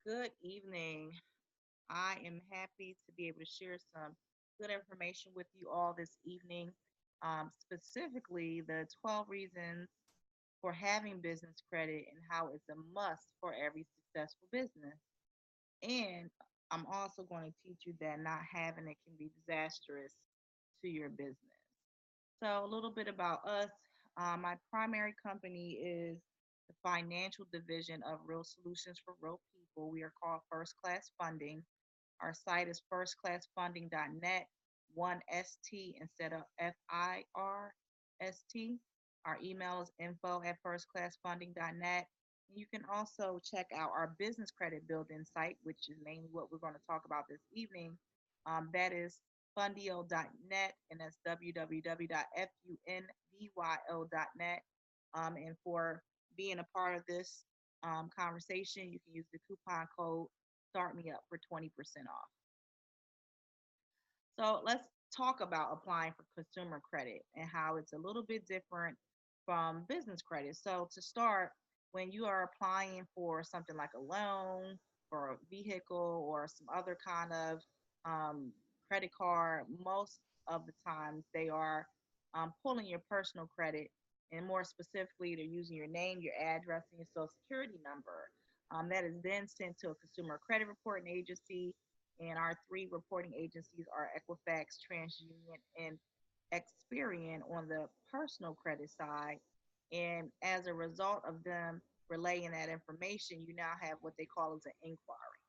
Good evening. I am happy to be able to share some good information with you all this evening, specifically the 12 reasons for having business credit and how it's a must for every successful business. And I'm also going to teach you that not having it can be disastrous to your business. So, a little bit about us. My primary company is the financial division of Real Solutions for Real People. We are called First Class Funding. Our site is firstclassfunding.net, one ST instead of FIRST. Our email is info@firstclassfunding.net. You can also check out our business credit building site, which is mainly what we're going to talk about this evening. That is fundio.net, and that's www.fundyo.net. And for being a part of this conversation, you can use the coupon code Start Me Up for 20% off. So let's talk about applying for consumer credit and how it's a little bit different from business credit. So to start, when you are applying for something like a loan for a vehicle or some other kind of credit card, most of the times they are pulling your personal credit, and more specifically, they're using your name, your address, and your social security number. That is then sent to a consumer credit reporting agency, and our three reporting agencies are Equifax, TransUnion, and Experian on the personal credit side. And as a result of them relaying that information, you now have what they call as an inquiry.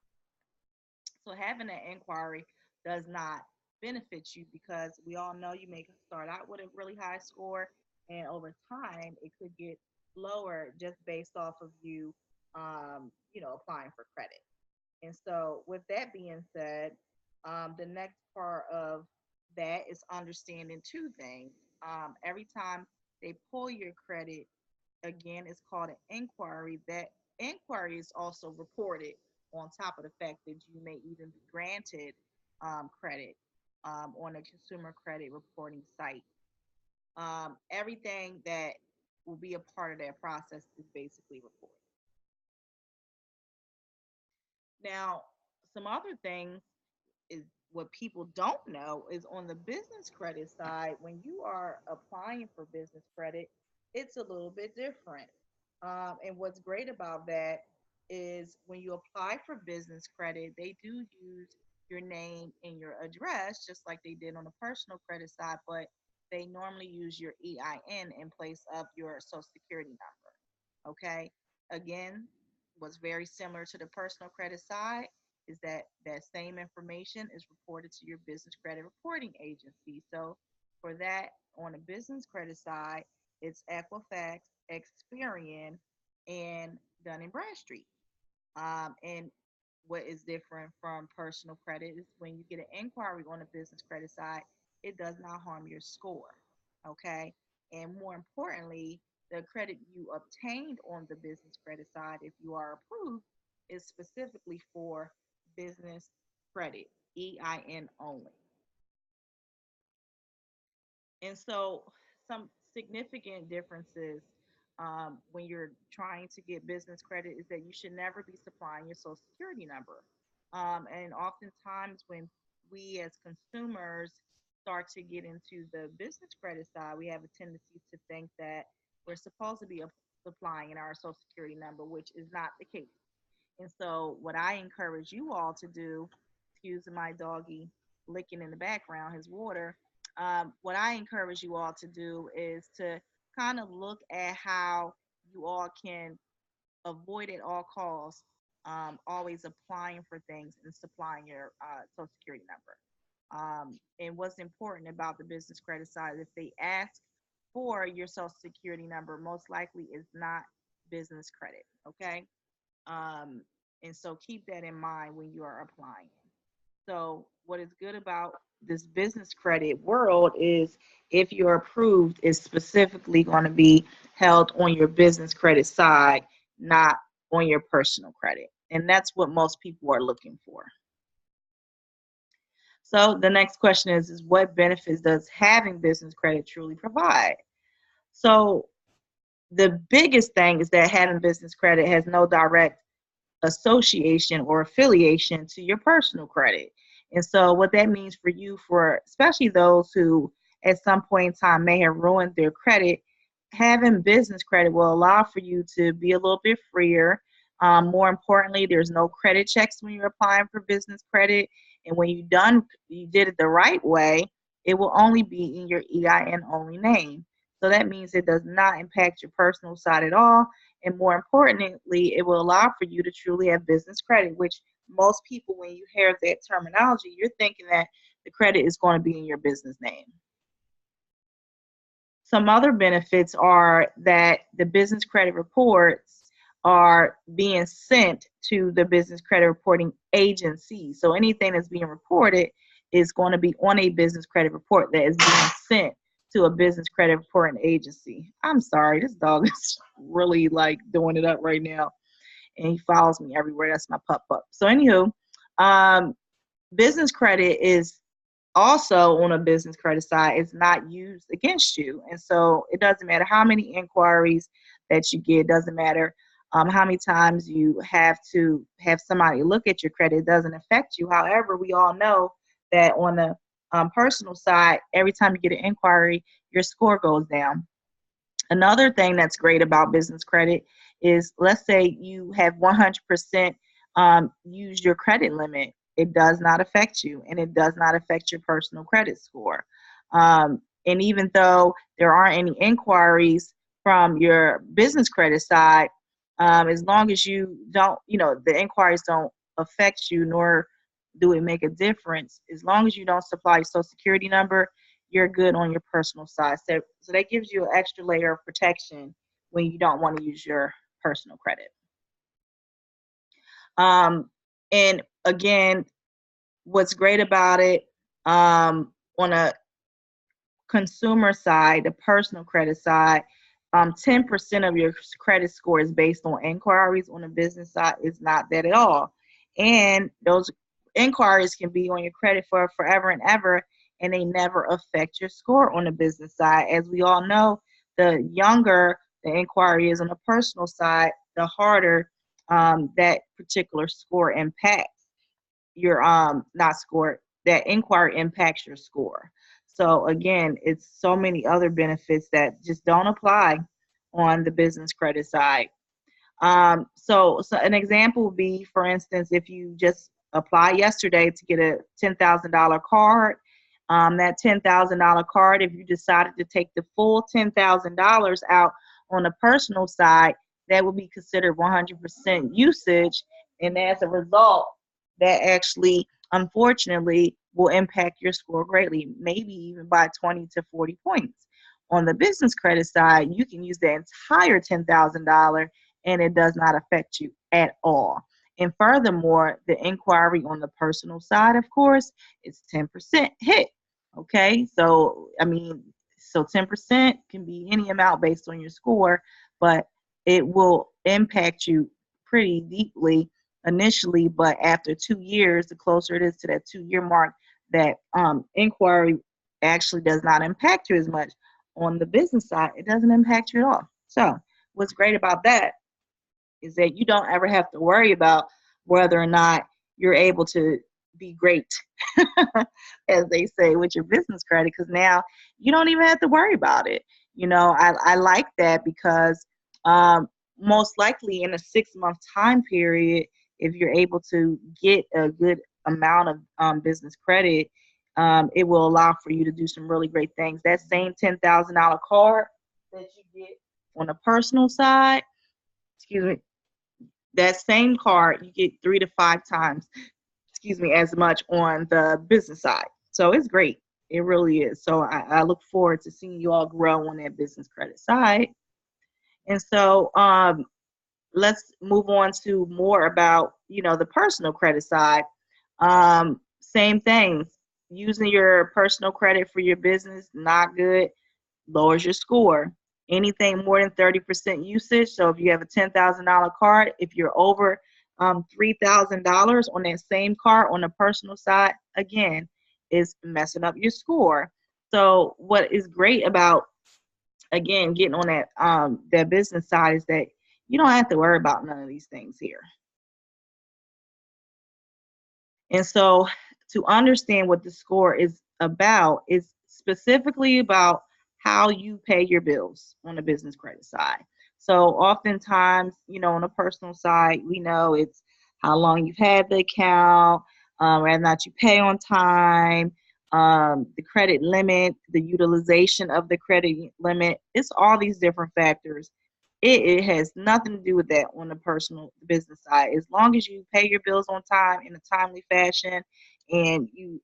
So having an inquiry does not benefit you because we all know you may start out with a really high score, and over time it could get lower just based off of you, applying for credit. And so, with that being said, the next part of that is understanding two things. Every time they pull your credit, again, it's called an inquiry. That inquiry is also reported on top of the fact that you may even be granted credit on a consumer credit reporting site. Everything that will be a part of that process is basically reported. Now, some other things is what people don't know is on the business credit side, when you are applying for business credit, it's a little bit different. And what's great about that is when you apply for business credit, they do use your name and your address, just like they did on the personal credit side, but they normally use your EIN in place of your social security number. Okay. Again, what's very similar to the personal credit side is that that same information is reported to your business credit reporting agency. So for that, on the business credit side, it's Equifax, Experian, and Dun and Bradstreet. And what is different from personal credit is when you get an inquiry on the business credit side, it does not harm your score. Okay. And more importantly, the credit you obtained on the business credit side, if you are approved, is specifically for business credit, EIN only. And so, some significant differences when you're trying to get business credit is that you should never be supplying your social security number. And oftentimes, when we as consumers start to get into the business credit side, we have a tendency to think that we're supposed to be supplying our social security number, which is not the case. And so, what I encourage you all to do, excuse my doggy licking in the background his water, what I encourage you all to do is to kind of look at how you all can avoid at all costs always applying for things and supplying your social security number. And what's important about the business credit side, if they ask for your social security number, most likely is not business credit. Okay. Um, and so keep that in mind when you are applying. So, what is good about this business credit world is if you're approved, it's specifically going to be held on your business credit side, not on your personal credit. And that's what most people are looking for. So, the next question is what benefits does having business credit truly provide? So, the biggest thing is that having business credit has no direct association or affiliation to your personal credit. And so what that means for you, for especially those who at some point in time may have ruined their credit, having business credit will allow for you to be a little bit freer. More importantly, there's no credit checks when you're applying for business credit. And when you did it the right way, it will only be in your EIN only name. So that means it does not impact your personal side at all. And more importantly, it will allow for you to truly have business credit, which most people, when you hear that terminology, you're thinking that the credit is going to be in your business name. Some other benefits are that the business credit reports are being sent to the business credit reporting agency. So anything that's being reported is going to be on a business credit report that is being sent to a business credit reporting agency. I'm sorry, this dog is really like doing it up right now, and he follows me everywhere. That's my pup. So anywho, business credit is also on a business credit side is not used against you. And so it doesn't matter how many inquiries that you get, it doesn't matter how many times you have to have somebody look at your credit, it doesn't affect you. However, we all know that on the personal side, every time you get an inquiry, your score goes down. Another thing that's great about business credit is, let's say you have 100% use your credit limit. It does not affect you, and it does not affect your personal credit score. And even though there aren't any inquiries from your business credit side, as long as you don't, the inquiries don't affect you, nor do it make a difference. As long as you don't supply your social security number, you're good on your personal side. So that gives you an extra layer of protection when you don't want to use your personal credit. And again, what's great about it, on a consumer side, the personal credit side, 10% of your credit score is based on inquiries. On the business side, it's not that at all. And those inquiries can be on your credit for forever and ever, and they never affect your score on the business side. As we all know, the younger the inquiry is on the personal side, the harder that particular score impacts your not score, that inquiry impacts your score. So again, it's so many other benefits that just don't apply on the business credit side. So an example would be, for instance, if you just apply yesterday to get a $10,000 card, that $10,000 card, if you decided to take the full $10,000 out on the personal side, that would be considered 100% usage. And as a result, that actually, unfortunately, will impact your score greatly, maybe even by 20 to 40 points. On the business credit side, you can use the entire $10,000 and it does not affect you at all. And furthermore, the inquiry on the personal side, of course, is 10% hit. Okay, so 10% can be any amount based on your score, but it will impact you pretty deeply initially. But after 2 years, the closer it is to that 2-year mark, that inquiry actually does not impact you as much. On the business side, it doesn't impact you at all. So what's great about that is that you don't ever have to worry about whether or not you're able to be great, as they say, with your business credit, because now you don't even have to worry about it. I like that because most likely in a 6-month time period, if you're able to get a good amount of business credit, it will allow for you to do some really great things. That same $10,000 card that you get on the personal side, that same card you get 3 to 5 times, as much on the business side. So it's great. It really is. So I look forward to seeing you all grow on that business credit side. And so let's move on to more about, the personal credit side. Same things. Using your personal credit for your business, not good, lowers your score. Anything more than 30% usage. So if you have a $10,000 card, if you're over $3,000 on that same card on the personal side, again, is messing up your score. So what is great about, again, getting on that business side is that you don't have to worry about none of these things here. And so to understand what the score is specifically about how you pay your bills on the business credit side. So oftentimes, on the personal side, we know it's how long you've had the account, whether or not you pay on time, the credit limit, the utilization of the credit limit. It's all these different factors. It has nothing to do with that on the personal business side. As long as you pay your bills on time in a timely fashion, and you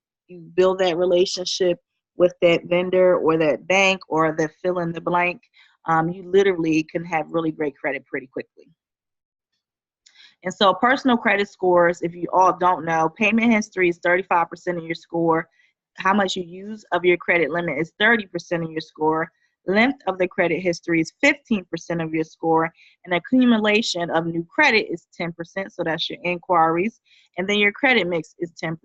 build that relationship with that vendor or that bank or the fill in the blank, you literally can have really great credit pretty quickly. And so personal credit scores, if you all don't know, payment history is 35% of your score. How much you use of your credit limit is 30% of your score. Length of the credit history is 15% of your score. And accumulation of new credit is 10%. So that's your inquiries. And then your credit mix is 10%.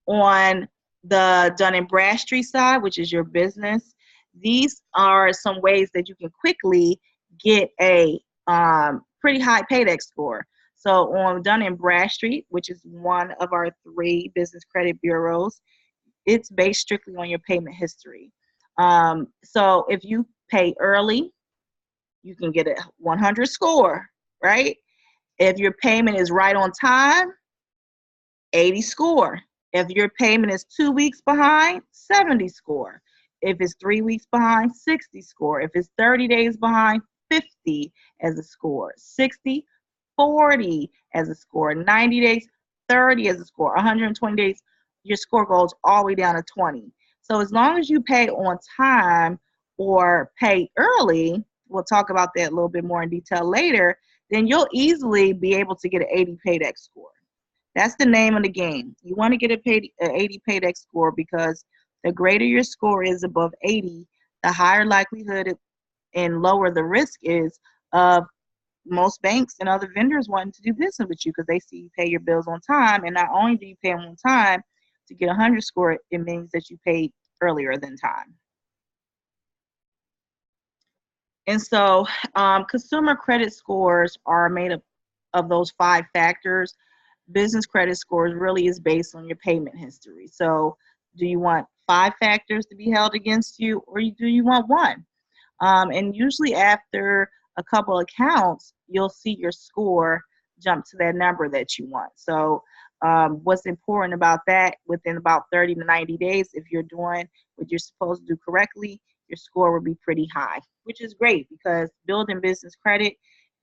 On the Dun and Bradstreet side, which is your business, these are some ways that you can quickly get a pretty high paydex score. So on Dun and Bradstreet, which is one of our 3 business credit bureaus, it's based strictly on your payment history. So if you pay early, you can get a 100 score, right? If your payment is right on time, 80 score. If your payment is 2 weeks behind, 70 score. If it's 3 weeks behind, 60 score. If it's 30 days behind, 50 as a score. 60, 40 as a score. 90 days, 30 as a score. 120 days, your score goes all the way down to 20. So as long as you pay on time or pay early, we'll talk about that a little bit more in detail later, then you'll easily be able to get an 80 paydex score. That's the name of the game. You want to get an 80 paydex score because the greater your score is above 80, the higher likelihood and lower the risk is of most banks and other vendors wanting to do business with you because they see you pay your bills on time. And not only do you pay them on time, to get a 100 score, it means that you paid earlier than time. And so consumer credit scores are made up of those 5 factors. Business credit scores really is based on your payment history. So do you want 5 factors to be held against you, or do you want 1? And usually after a couple accounts, you'll see your score jump to that number that you want. So what's important about that, within about 30 to 90 days, if you're doing what you're supposed to do correctly, your score will be pretty high, which is great because building business credit,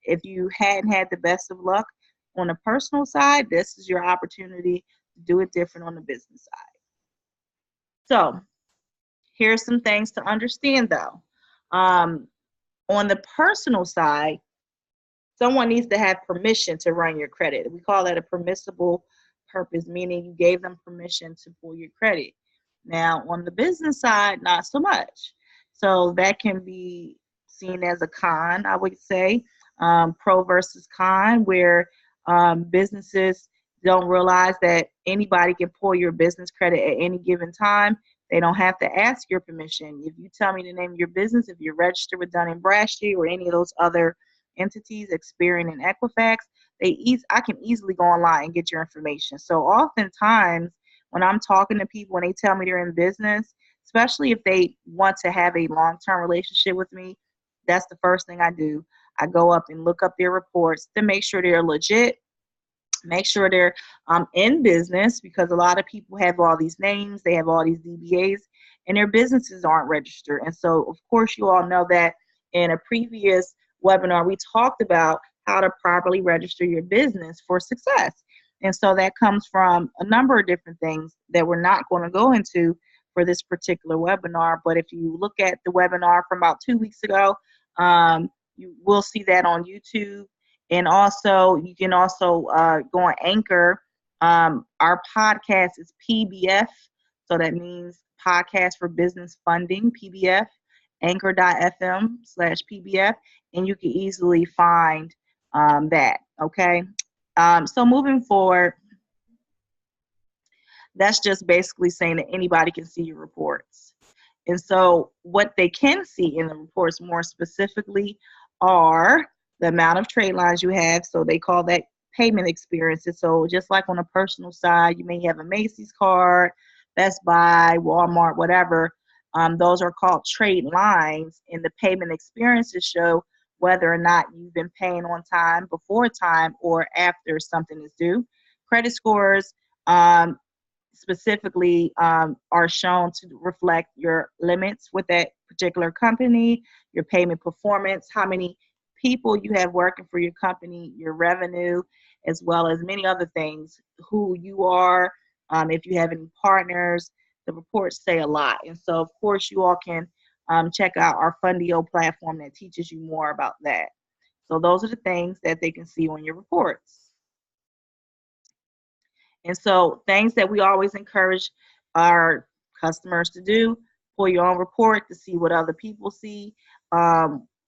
if you hadn't had the best of luck on the personal side, this is your opportunity to do it different on the business side. So here's some things to understand though. On the personal side, someone needs to have permission to run your credit. We call that a permissible purpose, meaning you gave them permission to pull your credit. Now, on the business side, not so much. So that can be seen as a con, I would say, pro versus con, where businesses don't realize that anybody can pull your business credit at any given time. They don't have to ask your permission. If you tell me the name of your business, if you're registered with Dun & Bradstreet or any of those other entities, Experian and Equifax, I can easily go online and get your information. So oftentimes when I'm talking to people and they tell me they're in business, especially if they want to have a long-term relationship with me, that's the first thing I do. I go up and look up their reports to make sure they're legit, make sure they're in business, because a lot of people have all these names, they have all these DBAs, and their businesses aren't registered. And so, of course, you all know that in a previous webinar, we talked about how to properly register your business for success. And so that comes from a number of different things that we're not going to go into for this particular webinar. But if you look at the webinar from about 2 weeks ago, you will see that on YouTube. And also, you can also go on Anchor. Our podcast is PBF. So that means Podcast for Business Funding, PBF, anchor.fm/PBF. And you can easily find that, okay? So moving forward, that's just basically saying that anybody can see your reports. And so what they can see in the reports more specifically are the amount of trade lines you have. So they call that payment experiences. So just like on a personal side, you may have a Macy's card, Best Buy, Walmart, whatever. Those are called trade lines, and the payment experiences show whether or not you've been paying on time, before time, or after something is due. Credit scores um, specifically are shown to reflect your limits with that particular company, your payment performance, how many people you have working for your company, your revenue, as well as many other things, who you are, if you have any partners. The reports say a lot. And so, of course, you all can check out our Fundio platform that teaches you more about that. So, those are the things that they can see on your reports. And so things that we always encourage our customers to do: pull your own report to see what other people see.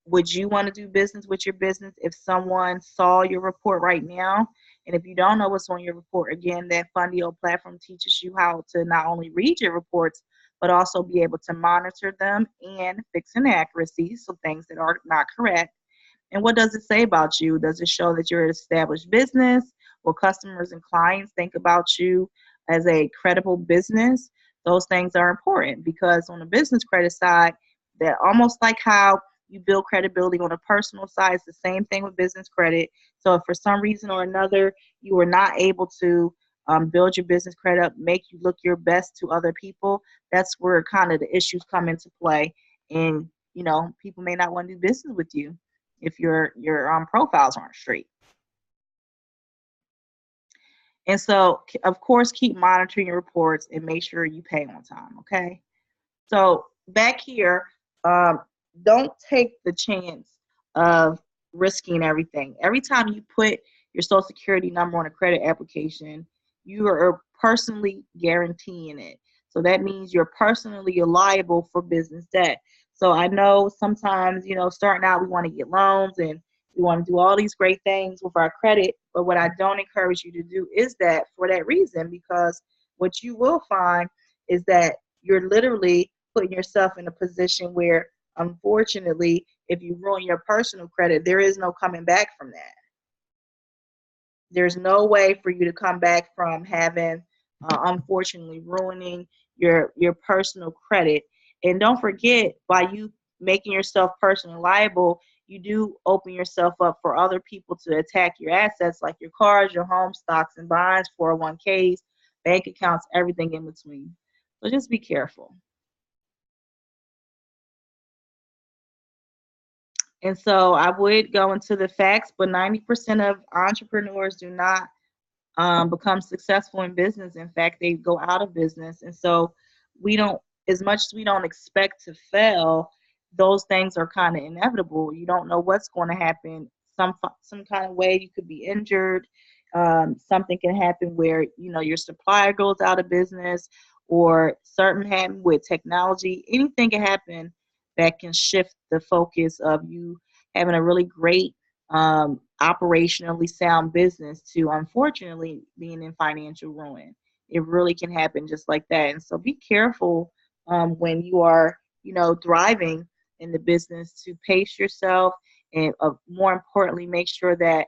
Would you want to do business with your business if someone saw your report right now? And if you don't know what's on your report, again, that Fundio platform teaches you how to not only read your reports, but also be able to monitor them and fix inaccuracies, so things that are not correct. And what does it say about you? Does it show that you're an established business? Will customers and clients think about you as a credible business? Those things are important, because on the business credit side, that almost like how you build credibility on a personal side, it's the same thing with business credit. So if for some reason or another you were not able to build your business credit up, make you look your best to other people, that's where kind of the issues come into play. And people may not want to do business with you if your profiles aren't straight. And so, of course, keep monitoring your reports and make sure you pay on time. Okay. So back here, um, don't take the chance of risking everything. Every time you put your social security number on a credit application, you are personally guaranteeing it. So that means you're personally liable for business debt. So I know sometimes, starting out, we want to get loans and we want to do all these great things with our credit. But what I don't encourage you to do is that, for that reason, because what you will find is that you're literally putting yourself in a position where, unfortunately, if you ruin your personal credit, there is no coming back from that. There's no way for you to come back from having, unfortunately, ruining your personal credit. And don't forget, by you making yourself personally liable, you do open yourself up for other people to attack your assets, like your cars, your home, stocks and bonds, 401ks, bank accounts, everything in between. So just be careful. And so I would go into the facts, but 90% of entrepreneurs do not become successful in business. In fact, they go out of business. And so we don't, as much as we don't expect to fail, those things are kind of inevitable. You don't know what's going to happen. Some kind of way you could be injured. Something can happen where your supplier goes out of business, or certain happen with technology. Anything can happen that can shift the focus of you having a really great operationally sound business to, unfortunately, being in financial ruin. It really can happen just like that. And so be careful when you are, thriving in the business, to pace yourself, and more importantly, make sure that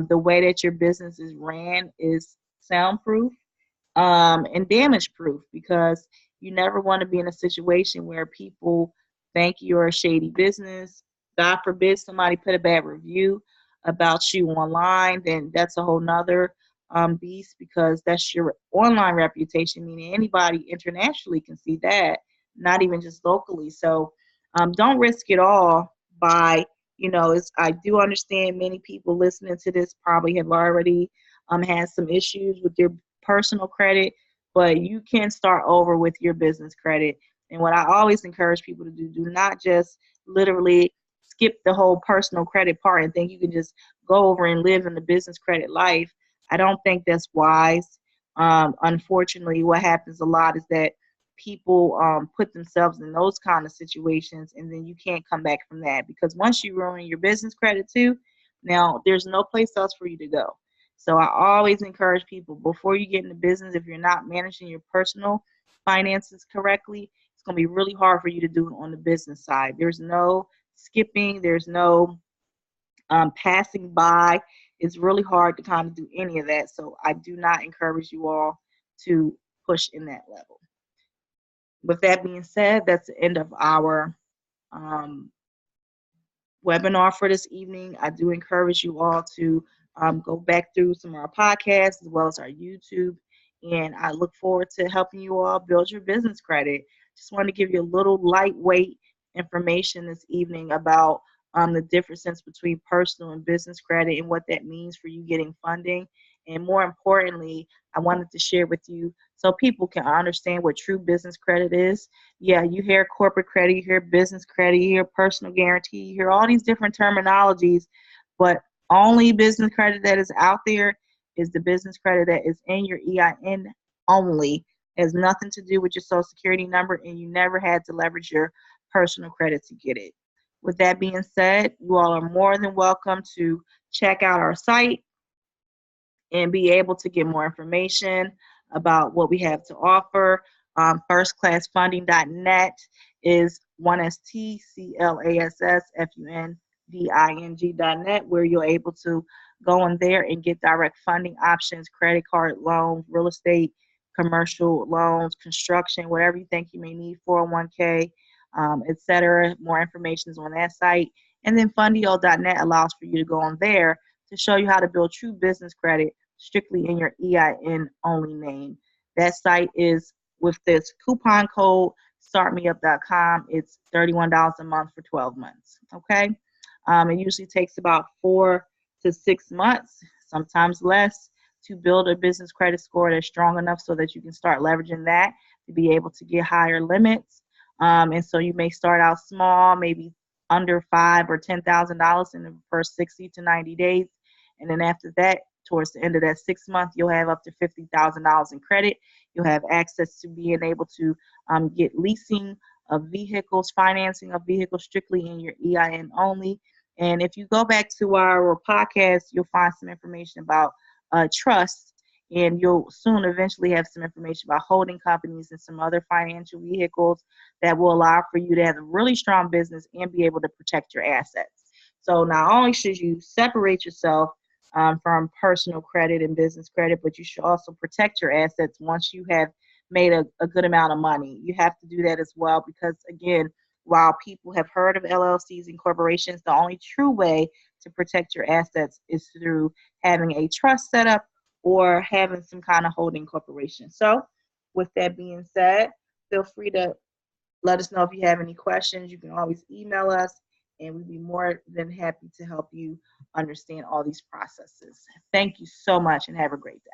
the way that your business is ran is soundproof and damage proof, because you never want to be in a situation where people think you're a shady business. God forbid somebody put a bad review about you online, then that's a whole nother beast, because that's your online reputation, meaning anybody internationally can see that, not even just locally. So don't risk it all by, I do understand many people listening to this probably have already had some issues with their personal credit, but you can start over with your business credit. And what I always encourage people to do not just literally skip the whole personal credit part and think you can just go over and live in the business credit life. I don't think that's wise. Unfortunately, what happens a lot is that people put themselves in those kind of situations, and then you can't come back from that, because once you ruin your business credit too, now there's no place else for you to go. So I always encourage people, before you get into business, if you're not managing your personal finances correctly, it's going to be really hard for you to do it on the business side. There's no skipping, there's no passing by. it's really hard to kind of do any of that. So I do not encourage you all to push in that level. With that being said, that's the end of our um, webinar for this evening. I do encourage you all to go back through some of our podcasts as well as our YouTube. And I look forward to helping you all build your business credit. Just want to give you a little lightweight information this evening about the differences between personal and business credit and what that means for you getting funding. And more importantly, I wanted to share with you so people can understand what true business credit is. Yeah, you hear corporate credit, you hear business credit, you hear personal guarantee, you hear all these different terminologies, but only business credit that is out there is the business credit that is in your EIN only. It has nothing to do with your social security number, and you never had to leverage your personal credit to get it. With that being said, you all are more than welcome to check out our site and be able to get more information about what we have to offer. Firstclassfunding.net is 1stclassfunding.net, where you're able to go in there and get direct funding options, credit card loans, real estate, commercial loans, construction, whatever you think you may need, 401k, etc. More information is on that site. And then fundio.net allows for you to go on there to show you how to build true business credit strictly in your EIN only name. That site is with this coupon code startmeup.com. It's $31 a month for 12 months. Okay. It usually takes about 4 to 6 months, sometimes less, to build a business credit score that's strong enough so that you can start leveraging that to be able to get higher limits. And so you may start out small, maybe under $5,000 or $10,000 in the first 60 to 90 days. And then after that, towards the end of that 6 month, you'll have up to $50,000 in credit. You'll have access to being able to get leasing of vehicles, financing of vehicles strictly in your EIN only. And if you go back to our podcast, you'll find some information about trust, and you'll soon eventually have some information about holding companies and some other financial vehicles that will allow for you to have a really strong business and be able to protect your assets. So not only should you separate yourself from personal credit and business credit, but you should also protect your assets once you have made a good amount of money. You have to do that as well because, again, while people have heard of LLCs and corporations, the only true way to protect your assets is through having a trust set up or having some kind of holding corporation. So, with that being said, feel free to let us know if you have any questions. You can always email us, and we'd be more than happy to help you understand all these processes. Thank you so much, and have a great day.